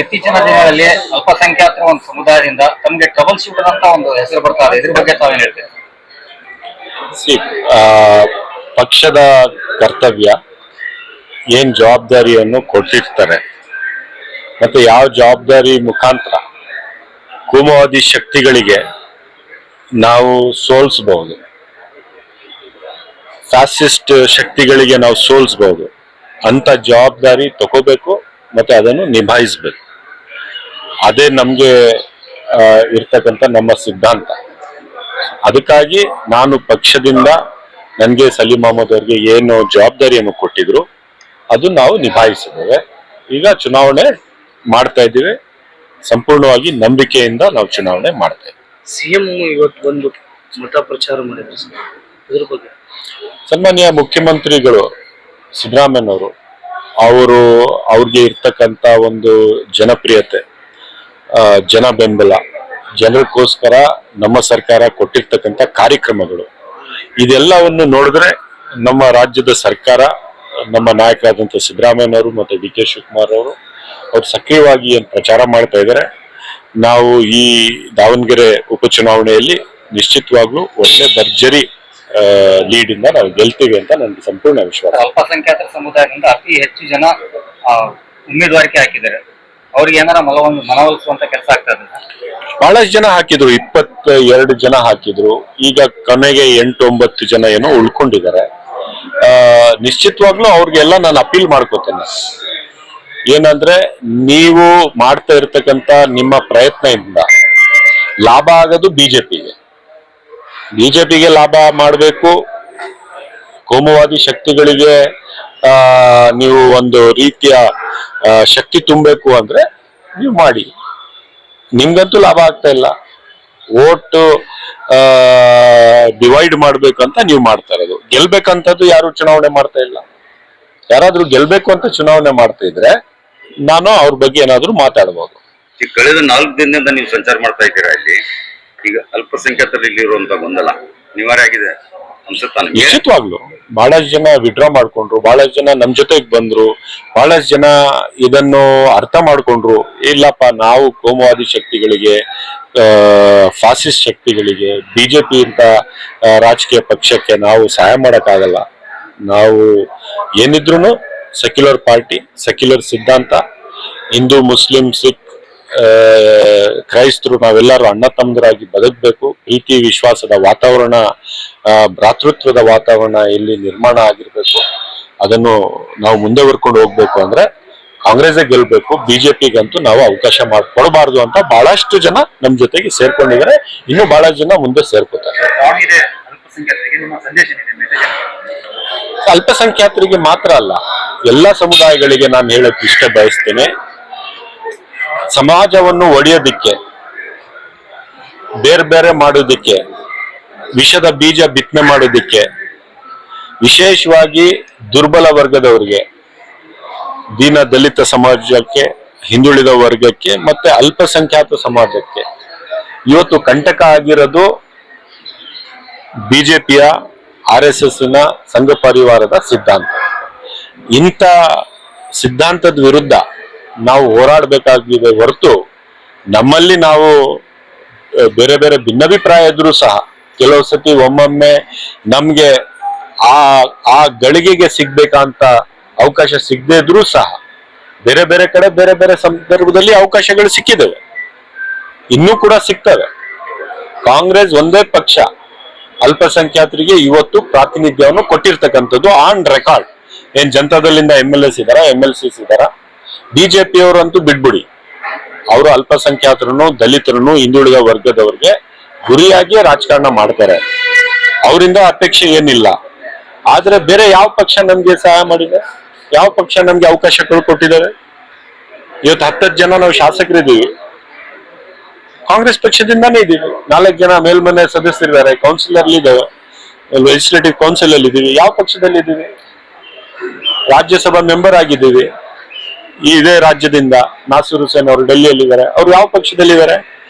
ಇತ್ತೀಚಿನ ದಿನಗಳಲ್ಲಿ ಅಲ್ಪಸಂಖ್ಯಾತರ ಒಂದು ಸಮುದಾಯದಿಂದ ತಮಗೆ ಟ್ರಬಲ್ ಶೂಟರ್ ಅಂತ ಒಂದು ಹೆಸರು ಬರ್ತಾ ಇದೆ. ಇದ್ರ ಬಗ್ಗೆ ತಾವೇನು ಹೇಳ್ತೀವಿ? ಪಕ್ಷದ ಕರ್ತವ್ಯ ಏನ್ ಜವಾಬ್ದಾರಿಯನ್ನು ಕೊಟ್ಟಿರ್ತಾರೆ ಮತ್ತೆ ಯಾವ ಜವಾಬ್ದಾರಿ ಮುಖಾಂತರ ಕೋಮುವಾದಿ ಶಕ್ತಿಗಳಿಗೆ ನಾವು ಸೋಲಿಸಬಹುದು, ಫ್ಯಾಸಿಸ್ಟ್ ಶಕ್ತಿಗಳಿಗೆ ನಾವು ಸೋಲಿಸಬಹುದು ಅಂತ ಜವಾಬ್ದಾರಿ ತಗೋಬೇಕು ಮತ್ತೆ ಅದನ್ನು ನಿಭಾಯಿಸಬೇಕು. ಅದೇ ನಮ್ಗೆ ಇರ್ತಕ್ಕಂಥ ನಮ್ಮ ಸಿದ್ಧಾಂತ. ಅದಕ್ಕಾಗಿ ನಾನು ಪಕ್ಷದಿಂದ ನನಗೆ ಸಲೀಂ ಅಹಮದ್ ಅವರಿಗೆ ಏನು ಜವಾಬ್ದಾರಿಯನ್ನು ಕೊಟ್ಟಿದ್ರು ಅದು ನಾವು ನಿಭಾಯಿಸಿದ್ದೇವೆ. ಈಗ ಚುನಾವಣೆ ಮಾಡ್ತಾ ಇದ್ದೀವಿ, ಸಂಪೂರ್ಣವಾಗಿ ನಂಬಿಕೆಯಿಂದ ನಾವು ಚುನಾವಣೆ ಮಾಡ್ತಾ ಇದ್ದೀವಿ. ಸಿಎಂ ಇವತ್ತು ಒಂದು ಮತ ಪ್ರಚಾರ ಮಾಡಿದ್ರು, ಇದ್ರ ಬಗ್ಗೆ ಸನ್ಮಾನ್ಯ ಮುಖ್ಯಮಂತ್ರಿಗಳು ಸಿದ್ದರಾಮಯ್ಯನವರು ಅವ್ರಿಗೆ ಇರ್ತಕ್ಕಂಥ ಒಂದು ಜನಪ್ರಿಯತೆ, ಜನ ಬೆಂಬಲ, ಜನರಿಗೋಸ್ಕರ ನಮ್ಮ ಸರ್ಕಾರ ಕೊಟ್ಟಿರ್ತಕ್ಕಂಥ ಕಾರ್ಯಕ್ರಮಗಳು, ಇದೆಲ್ಲವನ್ನು ನೋಡಿದ್ರೆ ನಮ್ಮ ರಾಜ್ಯದ ಸರ್ಕಾರ, ನಮ್ಮ ನಾಯಕರಾದಂಥ ಸಿದ್ದರಾಮಯ್ಯನವರು ಮತ್ತೆ ಡಿ.ಕೆ. ಶಿವಕುಮಾರ್ ಅವರು ಸಕ್ರಿಯವಾಗಿ ಏನು ಪ್ರಚಾರ ಮಾಡ್ತಾ ಇದ್ದಾರೆ. ನಾವು ಈ ದಾವಣಗೆರೆ ಉಪಚುನಾವಣೆಯಲ್ಲಿ ನಿಶ್ಚಿತವಾಗ್ಲೂ ಒಳ್ಳೆ ಭರ್ಜರಿ ಲೀಡ್ ಇಂದ ನಾವು ಗೆಲ್ತೀವಿ ಅಂತ ನನಗೆ ಸಂಪೂರ್ಣ ವಿಶ್ವಾಸ. ಅಲ್ಪಸಂಖ್ಯಾತರ ಸಮುದಾಯದಿಂದ ಅತಿ ಹೆಚ್ಚು ಜನ ಉಮೇದುವಾರಿಕೆ ಹಾಕಿದ್ದಾರೆ. ಅವ್ರಿಗೆ ಏನಾರ ಮನವೊಲಿಸುವಂತ ಕೆಲಸ ಆಗ್ತಾ ಇದೆ? ಬಹಳಷ್ಟು ಜನ ಹಾಕಿದ್ರು, 22 ಜನ ಹಾಕಿದ್ರು. ಈಗ ಕೊನೆಗೆ 8-9 ಜನ ಏನೋ ಉಳ್ಕೊಂಡಿದ್ದಾರೆ. ನಿಶ್ಚಿತವಾಗ್ಲೂ ಅವ್ರಿಗೆಲ್ಲ ನಾನು ಅಪೀಲ್ ಮಾಡ್ಕೋತೇನೆ. ಏನಂದ್ರೆ, ನೀವು ಮಾಡ್ತಾ ಇರ್ತಕ್ಕಂಥ ನಿಮ್ಮ ಪ್ರಯತ್ನದಿಂದ ಲಾಭ ಆಗೋದು ಬಿಜೆಪಿಗೆ ಲಾಭ ಮಾಡಬೇಕು. ಕೋಮುವಾದಿ ಶಕ್ತಿಗಳಿಗೆ ನೀವು ಒಂದು ರೀತಿಯ ಶಕ್ತಿ ತುಂಬಬೇಕು ಅಂದ್ರೆ ನೀವು ಮಾಡಿ. ನಿಮ್ಗಂತೂ ಲಾಭ ಆಗ್ತಾ ಇಲ್ಲ. ಓಟು ಡಿವೈಡ್ ಮಾಡ್ಬೇಕಂತ ನೀವು ಮಾಡ್ತಾ ಇರೋದು. ಗೆಲ್ಬೇಕಂತದ್ದು ಯಾರು ಚುನಾವಣೆ ಮಾಡ್ತಾ ಇಲ್ಲ. ಯಾರಾದ್ರೂ ಗೆಲ್ಬೇಕು ಅಂತ ಚುನಾವಣೆ ಮಾಡ್ತಾ ಇದ್ರೆ ನಾನು ಅವ್ರ ಬಗ್ಗೆ ಏನಾದ್ರು ಮಾತಾಡ್ಬೋದು. ಈ ಕಳೆದ 4 ದಿನದಿಂದ ನೀವು ಸಂಚಾರ ಮಾಡ್ತಾ ಇದ್ದೀರಾ ಇಲ್ಲಿ. ಈಗ ಅಲ್ಪಸಂಖ್ಯಾತರಲ್ಲಿ ಇರುವಂತ ಗೊಂದಲ ನಿವಾರಣೆ ಆಗಿದೆ ಅನ್ಸುತ್ತಾನೆ? ನಿಶ್ಚಿತವಾಗ್ಲು ಬಹಳಷ್ಟು ಜನ ವಿಡ್ರಾ ಮಾಡ್ಕೊಂಡ್ರು, ಬಹಳಷ್ಟು ಜನ ನಮ್ ಜೊತೆಗೆ ಬಂದ್ರು, ಬಹಳಷ್ಟು ಜನ ಇದನ್ನು ಅರ್ಥ ಮಾಡ್ಕೊಂಡ್ರು. ಇಲ್ಲಪ್ಪ, ನಾವು ಕೋಮುವಾದಿ ಶಕ್ತಿಗಳಿಗೆ, ಫಾಸಿಸ್ಟ್ ಶಕ್ತಿಗಳಿಗೆ, ಬಿಜೆಪಿ ಅಂತ ರಾಜಕೀಯ ಪಕ್ಷಕ್ಕೆ ನಾವು ಸಹಾಯ ಮಾಡಕ್ಕಾಗಲ್ಲ. ನಾವು ಏನಿದ್ರು ಸೆಕ್ಯುಲರ್ ಪಾರ್ಟಿ, ಸೆಕ್ಯುಲರ್ ಸಿದ್ಧಾಂತ, ಹಿಂದೂ, ಮುಸ್ಲಿಂ, ಸಿಖ್, ಕ್ರೈಸ್ತರು ನಾವೆಲ್ಲರೂ ಅಣ್ಣ ತಮ್ಮದರಾಗಿ ಬದುಕಬೇಕು. ಪ್ರೀತಿ ವಿಶ್ವಾಸದ ವಾತಾವರಣ, ಭ್ರಾತೃತ್ವದ ವಾತಾವರಣ ಇಲ್ಲಿ ನಿರ್ಮಾಣ ಆಗಿರ್ಬೇಕು. ಅದನ್ನು ನಾವು ಮುಂದೆ ಬರ್ಕೊಂಡು ಹೋಗ್ಬೇಕು ಅಂದ್ರೆ ಕಾಂಗ್ರೆಸ್ಗೆ ಗೆಲ್ಬೇಕು. ಬಿಜೆಪಿಗಂತೂ ನಾವು ಅವಕಾಶ ಮಾಡಿಕೊಡಬಾರ್ದು ಅಂತ ಬಹಳಷ್ಟು ಜನ ನಮ್ ಜೊತೆಗೆ ಸೇರ್ಕೊಂಡಿದ್ದಾರೆ. ಇನ್ನು ಬಹಳಷ್ಟು ಜನ ಮುಂದೆ ಸೇರ್ಕೋತಾರೆ. ಅಲ್ಪಸಂಖ್ಯಾತರಿಗೆ ಮಾತ್ರ ಅಲ್ಲ, ಎಲ್ಲ ಸಮುದಾಯಗಳಿಗೆ ನಾನು ಹೇಳಕ್ ಇಷ್ಟ ಬಯಸ್ತೇನೆ. ಸಮಾಜವನ್ನು ಒಡೆಯೋದಿಕ್ಕೆ, ಬೇರೆ ಬೇರೆ ಮಾಡೋದಿಕ್ಕೆ, ವಿಷದ ಬೀಜ ಬಿತ್ತನೆ ಮಾಡೋದಿಕ್ಕೆ, ವಿಶೇಷವಾಗಿ ದುರ್ಬಲ ವರ್ಗದವರಿಗೆ, ದೀನ ದಲಿತ ಸಮಾಜಕ್ಕೆ, ಹಿಂದುಳಿದ ವರ್ಗಕ್ಕೆ ಮತ್ತೆ ಅಲ್ಪಸಂಖ್ಯಾತ ಸಮಾಜಕ್ಕೆ ಇವತ್ತು ಕಂಟಕ ಆಗಿರೋದು ಬಿಜೆಪಿಯ, RSSನ ಸಂಘ ಪರಿವಾರದ ಸಿದ್ಧಾಂತ. ಇಂಥ ಸಿದ್ಧಾಂತದ ವಿರುದ್ಧ ನಾವು ಹೋರಾಡಬೇಕಾಗಿದೆ ಹೊರತು, ನಮ್ಮಲ್ಲಿ ನಾವು ಬೇರೆ ಬೇರೆ ಭಿನ್ನಾಭಿಪ್ರಾಯ ಇದ್ರೂ ಸಹ ಕೆಲವು ಸತಿ ಒಮ್ಮೊಮ್ಮೆ ನಮ್ಗೆ ಆ ಗಳಿಗೆಗೆ ಸಿಗ್ಬೇಕಂತ ಅವಕಾಶ ಸಿಗದೆ ಇದ್ರೂ ಸಹ ಬೇರೆ ಬೇರೆ ಕಡೆ ಬೇರೆ ಬೇರೆ ಸಂದರ್ಭದಲ್ಲಿ ಅವಕಾಶಗಳು ಸಿಕ್ಕಿದವೆ, ಇನ್ನೂ ಕೂಡ ಸಿಗ್ತವೆ. ಕಾಂಗ್ರೆಸ್ ಒಂದೇ ಪಕ್ಷ ಅಲ್ಪಸಂಖ್ಯಾತರಿಗೆ ಇವತ್ತು ಪ್ರಾತಿನಿಧ್ಯವನ್ನು ಕೊಟ್ಟಿರ್ತಕ್ಕಂಥದ್ದು ಆನ್ ರೆಕಾರ್ಡ್. ಏನ್ ಜನತಾದಳಿಂದ MLAs ಇದಾರ, MLCs ಇದಾರ. ಬಿಜೆಪಿಯವರಂತೂ ಬಿಡ್ಬಿಡಿ, ಅವರು ಅಲ್ಪಸಂಖ್ಯಾತರನ್ನು, ದಲಿತರನ್ನು, ಹಿಂದುಳಿದ ವರ್ಗದವರಿಗೆ ಗುರಿಯಾಗಿ ರಾಜಕಾರಣ ಮಾಡ್ತಾರೆ. ಅವರಿಂದ ಅಪೇಕ್ಷೆ ಏನಿಲ್ಲ. ಆದ್ರೆ ಬೇರೆ ಯಾವ ಪಕ್ಷ ನಮ್ಗೆ ಸಹಾಯ ಮಾಡಿದೆ? ಯಾವ ಪಕ್ಷ ನಮ್ಗೆ ಅವಕಾಶಗಳು ಕೊಟ್ಟಿದ್ದಾರೆ? ಇವತ್ತು 10 ಜನ ನಾವು ಶಾಸಕರಿದ್ದೀವಿ, ಕಾಂಗ್ರೆಸ್ ಪಕ್ಷದಿಂದಾನೇ ಇದ್ದೀವಿ. 4 ಜನ ಮೇಲ್ಮನೆ ಸದಸ್ಯರಿದ್ದಾರೆ, ಕೌನ್ಸಿಲರ್ ಇದ್ದಾವೆ, ಲೆಜಿಸ್ಲೇಟಿವ್ ಕೌನ್ಸಿಲ್ ಅಲ್ಲಿ ಇದ್ದೀವಿ. ಯಾವ ಪಕ್ಷದಲ್ಲಿ ಇದ್ದೀವಿ? ರಾಜ್ಯಸಭಾ ಮೆಂಬರ್ ಆಗಿದ್ದೀವಿ. ಇದೇ ರಾಜ್ಯದಿಂದ ನಾಸೀರ್ ಹುಸೇನ್ ಅವರು ಡೆಲ್ಲಿಯಲ್ಲಿದ್ದಾರೆ. ಅವ್ರು ಯಾವ ಪಕ್ಷದಲ್ಲಿದ್ದಾರೆ?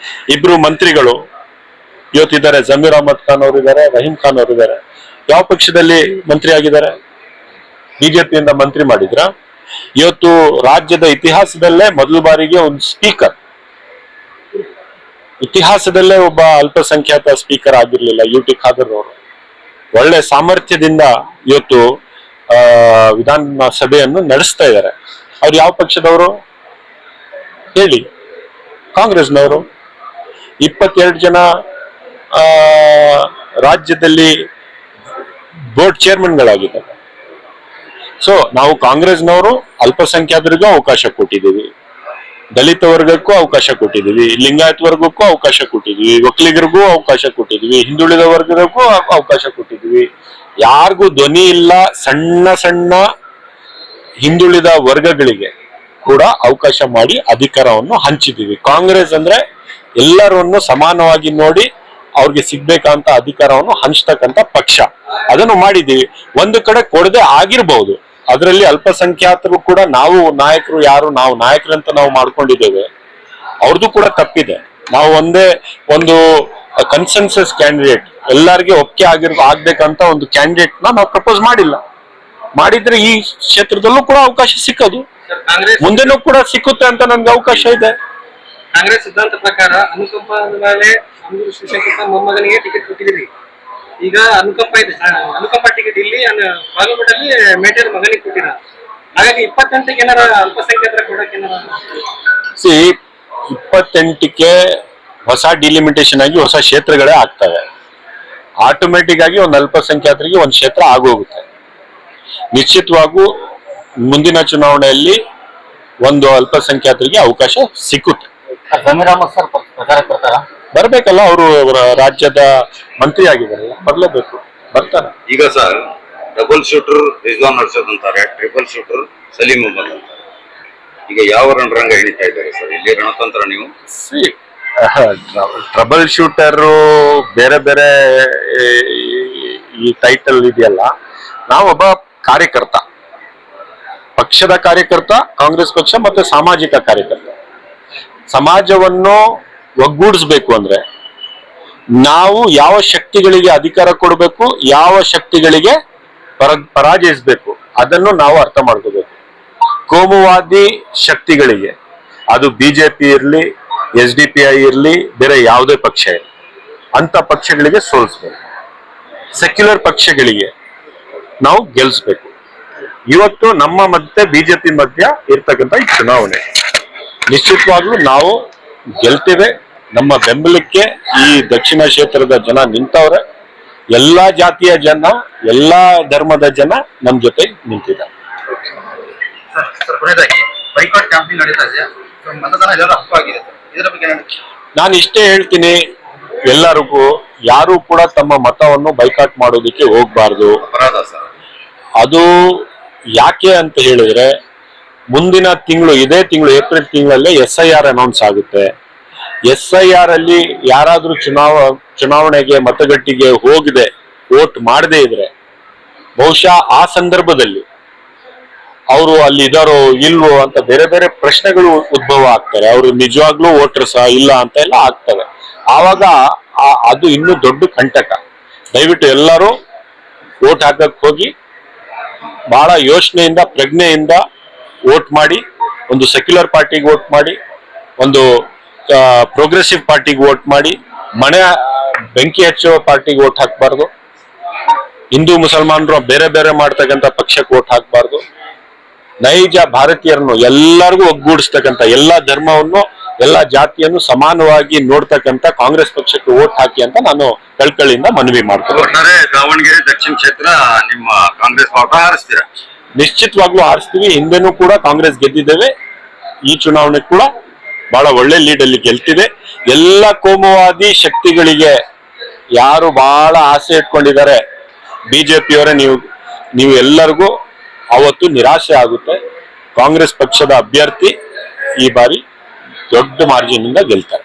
2 ಮಂತ್ರಿಗಳು ಇವತ್ತಿದ್ದಾರೆ, ಜಮೀರ್ ಅಹಮದ್ ಖಾನ್ ಅವರು ಇದ್ದಾರೆ, ರಹೀಂ ಖಾನ್ ಅವರು ಇದ್ದಾರೆ. ಯಾವ ಪಕ್ಷದಲ್ಲಿ ಮಂತ್ರಿ ಆಗಿದ್ದಾರೆ? ಬಿಜೆಪಿಯಿಂದ ಮಂತ್ರಿ ಮಾಡಿದ್ರ? ಇವತ್ತು ರಾಜ್ಯದ ಇತಿಹಾಸದಲ್ಲೇ ಮೊದಲ ಬಾರಿಗೆ ಒಂದು ಸ್ಪೀಕರ್, ಇತಿಹಾಸದಲ್ಲೇ ಒಬ್ಬ ಅಲ್ಪಸಂಖ್ಯಾತ ಸ್ಪೀಕರ್ ಆಗಿರ್ಲಿಲ್ಲ, UT ಖಾದರ್ ಅವರು ಒಳ್ಳೆ ಸಾಮರ್ಥ್ಯದಿಂದ ಇವತ್ತು ವಿಧಾನಸಭೆಯನ್ನು ನಡೆಸ್ತಾ ಇದ್ದಾರೆ. ಅವ್ರು ಯಾವ ಪಕ್ಷದವರು ಹೇಳಿ? ಕಾಂಗ್ರೆಸ್ನವರು. 22 ಜನ ರಾಜ್ಯದಲ್ಲಿ ಬೋರ್ಡ್ ಚೇರ್ಮನ್ಗಳಾಗಿದ್ದಾರೆ. ಸೊ ನಾವು ಕಾಂಗ್ರೆಸ್ನವರು ಅಲ್ಪಸಂಖ್ಯಾತರಿಗೂ ಅವಕಾಶ ಕೊಟ್ಟಿದ್ದೀವಿ, ದಲಿತ ವರ್ಗಕ್ಕೂ ಅವಕಾಶ ಕೊಟ್ಟಿದ್ದೀವಿ, ಲಿಂಗಾಯತ್ ವರ್ಗಕ್ಕೂ ಅವಕಾಶ ಕೊಟ್ಟಿದ್ದೀವಿ, ಒಕ್ಕಲಿಗರಿಗೂ ಅವಕಾಶ ಕೊಟ್ಟಿದ್ದೀವಿ, ಹಿಂದುಳಿದ ವರ್ಗಕ್ಕೂ ಅವಕಾಶ ಕೊಟ್ಟಿದ್ದೀವಿ. ಯಾರಿಗೂ ಧ್ವನಿ ಇಲ್ಲ ಸಣ್ಣ ಸಣ್ಣ ಹಿಂದುಳಿದ ವರ್ಗಗಳಿಗೆ ಕೂಡ ಅವಕಾಶ ಮಾಡಿ ಅಧಿಕಾರವನ್ನು ಹಂಚಿದ್ದೀವಿ. ಕಾಂಗ್ರೆಸ್ ಅಂದ್ರೆ ಎಲ್ಲರನ್ನು ಸಮಾನವಾಗಿ ನೋಡಿ ಅವ್ರಿಗೆ ಸಿಗ್ಬೇಕಂತ ಅಧಿಕಾರವನ್ನು ಹಂಚ್ತಕ್ಕಂತ ಪಕ್ಷ. ಅದನ್ನು ಮಾಡಿದ್ದೀವಿ. ಒಂದು ಕಡೆ ಕೊಡದೆ ಆಗಿರ್ಬಹುದು, ಅದರಲ್ಲಿ ಅಲ್ಪಸಂಖ್ಯಾತರು ಕೂಡ ನಾವು ನಾಯಕರು, ಯಾರು ನಾವು ನಾಯಕರಂತ ನಾವು ಮಾಡ್ಕೊಂಡಿದ್ದೇವೆ, ಅವ್ರದ್ದು ಕೂಡ ತಪ್ಪಿದೆ. ನಾವು ಒಂದೇ ಒಂದು ಕನ್ಸೆನ್ಸಸ್ ಕ್ಯಾಂಡಿಡೇಟ್, ಎಲ್ಲರಿಗೆ ಒಪ್ಪಿಗೆ ಆಗ್ಬೇಕಂತ ಒಂದು ಕ್ಯಾಂಡಿಡೇಟ್ ನಾವು ಪ್ರಪೋಸ್ ಮಾಡಿಲ್ಲ. ಮಾಡಿದ್ರೆ ಈ ಕ್ಷೇತ್ರದಲ್ಲೂ ಕೂಡ ಅವಕಾಶ ಸಿಕ್ಕೋದು, ಮುಂದೆನೂ ಕೂಡ ಸಿಕ್ಕುತ್ತೆ ಅಂತ ನನ್ಗೆ ಅವಕಾಶ ಇದೆ. ಕಾಂಗ್ರೆಸ್ ಸಿದ್ಧಾಂತ ಪ್ರಕಾರ ಅನುಕಂಪದ ಮೇಲೆ ಶಿವಶಂಕರ್ ಮೊಮ್ಮಗನಿಗೆ ಟಿಕೆಟ್ ಕೊಟ್ಟಿದ್ದೀರಿ. ಈಗ ಅನುಕಂಪ ಇದೆ, ಅನುಕಂಪ ಟಿಕೆಟ್ ಇಲ್ಲಿ ಬಾಗಲಕೋಟಲ್ಲಿ ಮೇಟರ್ ಮಗನಿಗೆ ಕೊಟ್ಟಿರ. ಹಾಗಾಗಿ 28ಕ್ಕೆ ಏನಾರ ಅಲ್ಪಸಂಖ್ಯಾತರ ಕೊಡಕ್ಕೆ ಏನಾರ 28ಕ್ಕೆ ಹೊಸ ಡಿಲಿಮಿಟೇಷನ್ ಆಗಿ ಹೊಸ ಕ್ಷೇತ್ರಗಳೇ ಆಗ್ತವೆ. ಆಟೋಮೆಟಿಕ್ ಆಗಿ ಒಂದು ಅಲ್ಪಸಂಖ್ಯಾತರಿಗೆ ಒಂದು ಕ್ಷೇತ್ರ ಆಗೋಗುತ್ತೆ. ನಿಶ್ಚಿತವಾಗೂ ಮುಂದಿನ ಚುನಾವಣೆಯಲ್ಲಿ ಒಂದು ಅಲ್ಪಸಂಖ್ಯಾತರಿಗೆ ಅವಕಾಶ ಸಿಕ್ಕುತ್ತೆ. ಜಮೀರ್ ಅಹಮದ್ ಸರ್ ಪ್ರಚಾರಕ್ಕೆ ಬರ್ತಾರ? ಬರ್ಬೇಕಲ್ಲ, ಅವರು ರಾಜ್ಯದ ಮಂತ್ರಿ ಆಗಿದಾರಲ್ಲ, ಬರ್ಲೇಬೇಕು, ಬರ್ತಾರೆ. ಈಗ sir double shooter Rizwan Arshad ಅಂತಾರೆ, ಟ್ರಿಪಲ್ ಶೂಟರ್ ಸಲೀಂ ಅಹಮದ್ ಅಂತಾರೆ. ಈಗ ಯಾವ ರಣರಂಗ ಹಿಡಿತಾ ಇದ್ದಾರೆ ಸರ್ ಇಲ್ಲಿ ರಣತಂತ್ರ? ನೀವು ಟ್ರಬಲ್ ಶೂಟರ್ ಬೇರೆ ಬೇರೆ ಈ ಟೈಟಲ್ ಇದೆಯಲ್ಲ. ನಾವೊಬ್ಬ ಕಾರ್ಯಕರ್ತ, ಪಕ್ಷದ ಕಾರ್ಯಕರ್ತ, ಕಾಂಗ್ರೆಸ್ ಪಕ್ಷ ಮತ್ತೆ ಸಾಮಾಜಿಕ ಕಾರ್ಯಕರ್ತ. ಸಮಾಜವನ್ನು ಒಗ್ಗೂಡಿಸ್ಬೇಕು ಅಂದ್ರೆ ನಾವು ಯಾವ ಶಕ್ತಿಗಳಿಗೆ ಅಧಿಕಾರ ಕೊಡಬೇಕು, ಯಾವ ಶಕ್ತಿಗಳಿಗೆ ಪರಾಜಯಿಸಬೇಕು, ಅದನ್ನು ನಾವು ಅರ್ಥ ಮಾಡ್ಕೋಬೇಕು. ಕೋಮುವಾದಿ ಶಕ್ತಿಗಳಿಗೆ, ಅದು ಬಿಜೆಪಿ ಇರ್ಲಿ, SDPI ಇರ್ಲಿ, ಬೇರೆ ಯಾವುದೇ ಪಕ್ಷ ಇರಲಿ, ಅಂತ ಪಕ್ಷಗಳಿಗೆ ಸೋಲಿಸ್ಬೇಕು. ಸೆಕ್ಯುಲರ್ ಪಕ್ಷಗಳಿಗೆ ನಾವು ಗೆಲ್ಲಿಸ್ಬೇಕು. ಇವತ್ತು ನಮ್ಮ ಮತ್ತೆ ಬಿಜೆಪಿ ಮಧ್ಯ ಇರ್ತಕ್ಕಂಥ ಈ ಚುನಾವಣೆ ನಿಶ್ಚಿತವಾಗ್ಲೂ ನಾವು ಗೆಲ್ತೇವೆ. ನಮ್ಮ ಬೆಂಬಲಕ್ಕೆ ಈ ದಕ್ಷಿಣ ಕ್ಷೇತ್ರದ ಜನ ನಿಂತವ್ರೆ. ಎಲ್ಲಾ ಜಾತಿಯ ಜನ, ಎಲ್ಲಾ ಧರ್ಮದ ಜನ ನಮ್ ಜೊತೆ ನಿಂತಿದ್ದಾರೆ. ಬೈಕಾಟ್ ಕ್ಯಾಂಪೇನ್ ನಡೀತಾ ಇದೆ, ಮತದಾನ ಎಲ್ಲರೂ ಹಕ್ಕಾಗಿದೆ. ಇದರ ಬಗ್ಗೆ ನಾನು ಇಷ್ಟೇ ಹೇಳ್ತೀನಿ, ಎಲ್ಲರಿಗೂ ಯಾರು ಕೂಡ ತಮ್ಮ ಮತವನ್ನು ಬೈಕಾಟ್ ಮಾಡೋದಕ್ಕೆ ಹೋಗ್ಬಾರ್ದು. ಅಪರಾಧ ಸರ್ ಅದು. ಯಾಕೆ ಅಂತ ಹೇಳಿದ್ರೆ ಮುಂದಿನ ತಿಂಗಳು, ಇದೇ ತಿಂಗಳು ಏಪ್ರಿಲ್ ತಿಂಗಳಲ್ಲೇ SIR ಅನೌನ್ಸ್ ಆಗುತ್ತೆ. SIR ಅಲ್ಲಿ ಯಾರಾದ್ರೂ ಚುನಾವಣೆಗೆ ಮತಗಟ್ಟೆಗೆ ಹೋಗದೆ ವೋಟ್ ಮಾಡದೇ ಇದ್ರೆ ಬಹುಶಃ ಆ ಸಂದರ್ಭದಲ್ಲಿ ಅವರು ಅಲ್ಲಿ ಇದಾರೋ ಇಲ್ವೋ ಅಂತ ಬೇರೆ ಬೇರೆ ಪ್ರಶ್ನೆಗಳು ಉದ್ಭವ ಆಗ್ತಾರೆ. ಅವರು ನಿಜವಾಗ್ಲೂ ವೋಟರ್ಸ ಇಲ್ಲ ಅಂತ ಎಲ್ಲ ಆಗ್ತವೆ. ಆವಾಗ ಅದು ಇನ್ನೂ ದೊಡ್ಡ ಕಂಟಕ. ದಯವಿಟ್ಟು ಎಲ್ಲರೂ ವೋಟ್ ಹಾಕಕ್ ಹೋಗಿ ಬಹಳ ಯೋಚನೆಯಿಂದ, ಪ್ರಜ್ಞೆಯಿಂದ ವೋಟ್ ಮಾಡಿ. ಒಂದು ಸೆಕ್ಯುಲರ್ ಪಾರ್ಟಿಗೆ ವೋಟ್ ಮಾಡಿ, ಒಂದು ಪ್ರೋಗ್ರೆಸಿವ್ ಪಾರ್ಟಿಗೆ ವೋಟ್ ಮಾಡಿ. ಮನೆ ಬೆಂಕಿ ಹಚ್ಚುವ ಪಾರ್ಟಿಗೆ ವೋಟ್ ಹಾಕಬಾರ್ದು. ಹಿಂದೂ ಮುಸಲ್ಮಾನರು ಬೇರೆ ಬೇರೆ ಮಾಡ್ತಕ್ಕಂಥ ಪಕ್ಷಕ್ಕೆ ವೋಟ್ ಹಾಕಬಾರ್ದು. ನೈಜ ಭಾರತೀಯರನ್ನು ಎಲ್ಲರಿಗೂ ಒಗ್ಗೂಡಿಸ್ತಕ್ಕಂಥ, ಎಲ್ಲಾ ಧರ್ಮವನ್ನು, ಎಲ್ಲಾ ಜಾತಿಯನ್ನು ಸಮಾನವಾಗಿ ನೋಡ್ತಕ್ಕಂಥ ಕಾಂಗ್ರೆಸ್ ಪಕ್ಷಕ್ಕೆ ವೋಟ್ ಹಾಕಿ ಅಂತ ನಾನು ಕಳ್ಕಳಿಯಿಂದ ಮನವಿ ಮಾಡ್ತೇನೆ. ಒಟ್ಟಾರೆ ದಾವಣಗೆರೆ ದಕ್ಷಿಣ ಕ್ಷೇತ್ರ ನಿಮ್ಮ ಕಾಂಗ್ರೆಸ್ ಬಾವುಟ ಹಾರಿಸ್ತೀರಾ? ನಿಶ್ಚಿತವಾಗ್ಲೂ ಹಾರಿಸ್ತೀವಿ. ಹಿಂದೆನೂ ಕೂಡ ಕಾಂಗ್ರೆಸ್ ಗೆದ್ದಿದ್ದೇವೆ. ಈ ಚುನಾವಣೆ ಕೂಡ ಬಹಳ ಒಳ್ಳೆ ಲೀಡ್ ಅಲ್ಲಿ ಗೆಲ್ತಿದೆ. ಎಲ್ಲ ಕೋಮುವಾದಿ ಶಕ್ತಿಗಳಿಗೆ ಯಾರು ಬಹಳ ಆಸೆ ಇಟ್ಕೊಂಡಿದ್ದಾರೆ ಬಿಜೆಪಿಯವರೇ, ನೀವು ಎಲ್ಲರಿಗೂ ಅವತ್ತು ನಿರಾಶೆ ಆಗುತ್ತೆ. ಕಾಂಗ್ರೆಸ್ ಪಕ್ಷದ ಅಭ್ಯರ್ಥಿ ಈ ಬಾರಿ ದೊಡ್ಡ ಮಾರ್ಜಿನ್ ಇಂದ ಗೆಲ್ತಾರೆ.